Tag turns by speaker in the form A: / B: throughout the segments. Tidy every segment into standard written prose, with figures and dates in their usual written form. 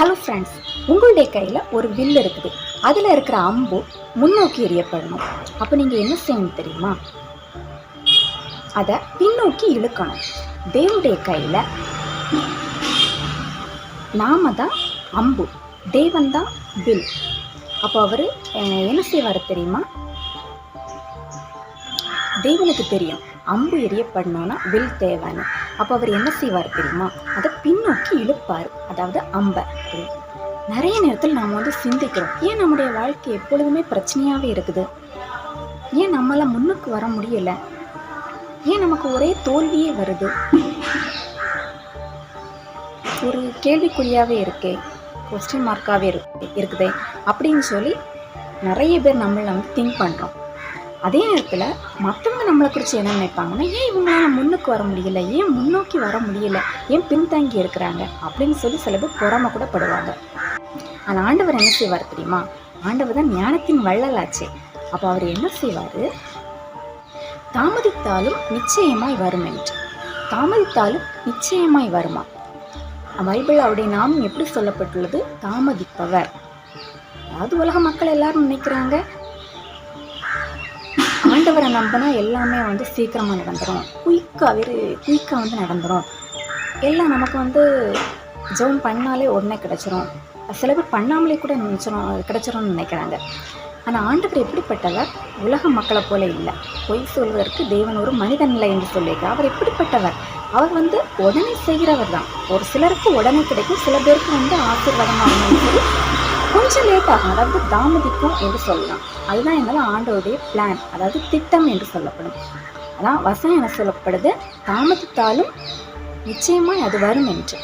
A: Hello friends, உங்களுடைய கையில் ஒரு வில் இருக்குது. அதில் இருக்கிற அம்பு முன்னோக்கி எறியப்படணும். அப்போ நீங்கள் என்ன செய்யணும் தெரியுமா? அதை பின்னோக்கி இழுக்கணும். தேவனுடைய கையில் நாம தான் அம்பு, தேவன் தான் வில். அப்போ அவர் என்ன செய்வார் தெரியுமா? தேவனுக்கு தெரியும் அம்பு எறியப்படணும்னா வில் தேவைன்னு. அப்போ அவர் என்ன செய்வார் தெரியுமா? அதை பின்னோக்கி இழுப்பார், அதாவது அம்பை. நிறைய நேரத்தில் நாம் சிந்திக்கிறோம், ஏன் நம்முடைய வாழ்க்கை எப்பொழுதுமே பிரச்சனையாகவே இருக்குது, ஏன் நம்மளால் முன்னுக்கு வர முடியலை, ஏன் நமக்கு ஒரே தோல்வியே வருது, ஒரு கேள்விக்குறியாகவே இருக்கே, கொஸ்டின் மார்க்காகவே இருக்குதே அப்படின்னு சொல்லி நிறைய பேர் நம்மளை திங்க் பண்ணுறோம். அதே நேரத்தில் மற்றவங்க நம்மளை குறித்து என்ன நினைப்பாங்கன்னா, ஏன் இவங்களால முன்னுக்கு வர முடியல, ஏன் முன்னோக்கி வர முடியல, ஏன் பின்தங்கி இருக்கிறாங்க அப்படின்னு சொல்லி சில பேர் பொறாமை கூட படுவாங்க. ஆனால் ஆண்டவர் என்ன செய்வார் தெரியுமா? ஆண்டவர் தான் ஞானத்தின் வள்ளலாச்சே. அப்போ அவர் என்ன செய்வார்? தாமதித்தாலும் நிச்சயமாய் வரும் என்று. தாமதித்தாலும் நிச்சயமாய் வருமா? பைபிள் அவருடைய நாமம் எப்படி சொல்லப்பட்டுள்ளது? தாமதிப்பவர். அதாவது உலக மக்கள் எல்லாரும் நினைக்கிறாங்க, ஆண்டவரை நம்பினா எல்லாமே சீக்கிரமாக நடந்துடும், குயிக்காக நடந்துடும், எல்லாம் நமக்கு ஜெபம் பண்ணாலே உடனே கிடச்சிரும், சில பேர் பண்ணாமலே கூட கிடச்சிரும்னு நினைக்கிறாங்க. ஆனால் ஆண்டவர் எப்படிப்பட்டவர்? உலக மக்களை போல இல்லை. பொய் சொல்வதற்கு தேவன் ஒரு மனிதன் இல்லை என்று சொல்லியிருக்கார். அவர் எப்படிப்பட்டவர்? அவர் உடனே செய்கிறவர் தான். ஒரு சிலருக்கு உடனே கிடைக்கும், சில பேருக்கு ஆசீர்வாதமாக இருந்தாலும் சரி கொஞ்சம் லேட்டாகும், அதாவது தாமதிக்கும் என்று சொல்லலாம். அதுதான் என்னால் ஆண்டவருடைய பிளான், அதாவது திட்டம் என்று சொல்லப்படும். அதான் வசனம் என்ன சொல்லப்படுது? தாமதித்தாலும் நிச்சயமாய் அது வரும் என்று.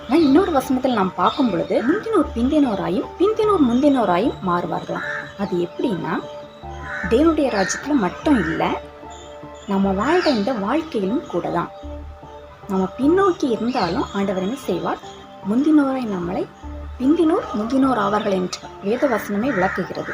A: ஆனால் இன்னொரு வசனத்தில் நாம் பார்க்கும் பொழுது, முந்தினோர் பிந்தினோராயும் பிந்தினோர் முந்தினோராயும் மாறுவார்களாம். அது எப்படின்னா, தேவனுடைய ராஜ்யத்தில் மட்டும் இல்லை, நம்ம வாழ்கிற இந்த வாழ்க்கையிலும் கூட தான். நம்ம பின்னோக்கி இருந்தாலும் ஆண்டவர் என்ன செய்வார்? முந்தினோரை நம்மளை பிந்தினோர் முந்தினோர் ஆவார்கள் என்று வேத வசனமே விளக்குகிறது.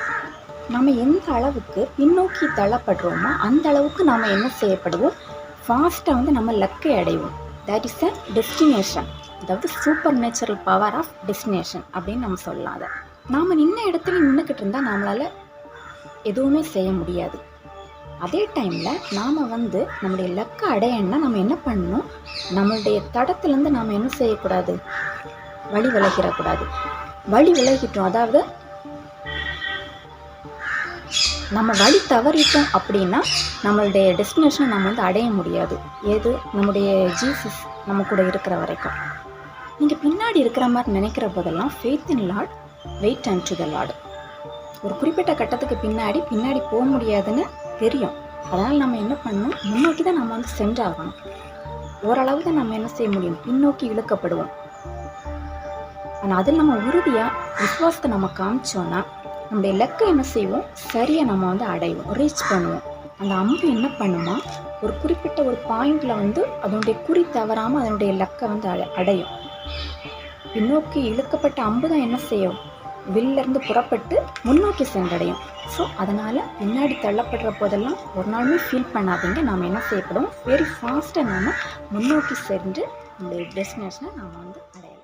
A: நம்ம எந்த அளவுக்கு பின்னோக்கி தள்ளப்படுறோமோ அந்த அளவுக்கு நாம் என்ன செய்யப்படுவோம்? ஃபாஸ்ட்டாக நம்ம லக்கை அடைவோம். தட் இஸ் அ டெஸ்டினேஷன், அதாவது super natural power of destination அப்படின்னு நம்ம சொல்லலாம். அதை நாம் நின்ன இடத்துல நின்றுக்கிட்டு இருந்தால் நம்மளால் எதுவுமே செய்ய முடியாது. அதே டைமில் நாம் நம்முடைய லக்கை அடையணும்னா நம்ம என்ன பண்ணணும்? நம்மளுடைய தடத்துலேருந்து நாம் என்ன செய்யக்கூடாது? வழி விலகிடக்கூடாது. வழி விலகிட்டோம், அதாவது நம்ம வழி தவறிட்டோம் அப்படின்னா நம்மளுடைய டெஸ்டினேஷனை நம்ம அடைய முடியாது. ஏது? நம்முடைய ஜீசஸ் நம்ம கூட இருக்கிற வரைக்கும். நீங்கள் பின்னாடி இருக்கிற மாதிரி நினைக்கிற போதெல்லாம் faith in Lord, wait unto the Lord. ஒரு குறிப்பிட்ட கட்டத்துக்கு பின்னாடி போக முடியாதுன்னு தெரியும். அதனால் நம்ம என்ன பண்ணணும்? முன்னோக்கி தான் நம்ம சென்றாகணும். ஓரளவு தான் நம்ம என்ன செய்ய முடியும்? பின்னோக்கி இழுக்கப்படுவோம். ஆனால் அதில் நம்ம உறுதியாக விசுவாசத்தை நம்ம காமிச்சோன்னா நம்முடைய லக்கை என்ன செய்வோம்? சரியாக நம்ம அடைவோம், ரீச் பண்ணுவோம். அந்த அம்பு என்ன பண்ணுமா? ஒரு குறிப்பிட்ட ஒரு பாயிண்டில் அதனுடைய குறி தவறாமல் அதனுடைய லக்கை அடையும். பின்னோக்கி இழுக்கப்பட்ட அம்பு தான் என்ன செய்யும்? வில்லிருந்து புறப்பட்டு முன்னோக்கி சென்றடையும். ஸோ அதனால் பின்னாடி தள்ளப்படுற போதெல்லாம் ஒரு நாளுமே ஃபீல் பண்ணாதீங்க. நாம் என்ன செய்யப்படும்? வெரி ஃபாஸ்ட்டாக நாம் முன்னோக்கி சென்று நம்முடைய டெஸ்டினேஷனை நாம் அடையலாம்.